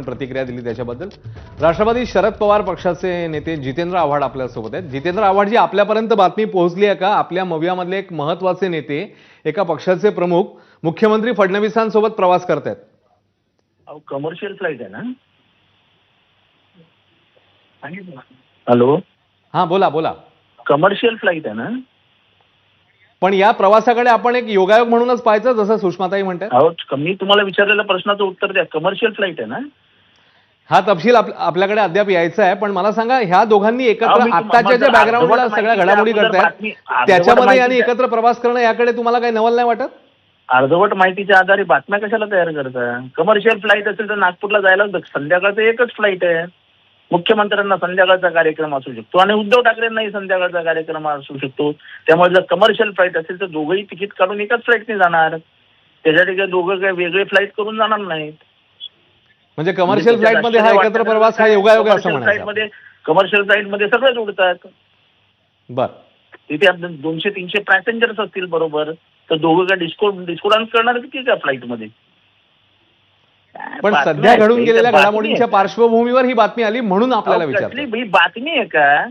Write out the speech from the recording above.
प्रतिक्रिया दिली त्याच्याबद्दल. राष्ट्रवादी शरद पवार पक्षाचे नेते जितेंद्र आव्हाड आपल्यासोबत आहेत. जितेंद्र आव्हाडजी, आपल्यापर्यंत बातमी पोहोचली आहे का? आपल्या मवियामधले एक महत्त्वाचे नेते, एका पक्षाचे प्रमुख मुख्यमंत्री फडणवीसांसोबत प्रवास करतायत. कमर्शियल फ्लाइट आहे ना? हॅलो, हां, बोला बोला. कमर्शियल फ्लाइट आहे ना? पण या प्रवासाकडे आपण एक योगायोग म्हणूनच पाहायचं, जसं सुषमाताई म्हणतात. अहो, मी तुम्हाला विचारलेल्या प्रश्नाचं उत्तर द्या. कमर्शियल फ्लाइट आहे ना? हा तपशील आपल्याकडे अद्याप यायचा आहे. पण मला सांगा, ह्या दोघांनी एकत्र आत्ताच्या ज्या बॅकग्राऊंडला सगळ्या घडामोडी करतायत त्याच्यामध्ये यांनी एकत्र प्रवास करणं, याकडे तुम्हाला काही नवल नाही वाटत? अर्धवट माहितीच्या आधारे बातम्या कशाला तयार करता? कमर्शियल फ्लाइट असेल तर नागपूरला जायला संध्याकाळचं एकच फ्लाइट आहे. मुख्यमंत्र्यांना संध्याकाळचा कार्यक्रम असू शकतो आणि उद्धव ठाकरेंनाही संध्याकाळचा कार्यक्रम असू शकतो. त्यामुळे जर कमर्शियल फ्लाइट असेल तर दोघंही तिकीट काढून एकाच फ्लाइटने जाणार. त्यासाठी काही दोघं काही वेगळे फ्लाइट करून जाणार नाहीत. म्हणजे कमर्शियल फ्लाइट मध्ये हा एकत्र प्रवास हा योगायोग आहे असं म्हणायचं. कमर्शियल फ्लाइट मध्ये सगळेच उडतात. बर, तिथे 200-300 पॅसेंजर्स असतील बरोबर, तर दोघं काय डिस्को डान्स करणार की काय फ्लाइट मध्ये? पण सध्या घडून गेलेल्या घडामोडींच्या पार्श्वभूमीवर ही बातमी आली म्हणून आपल्याला विचारतो. ही बातमी आहे का?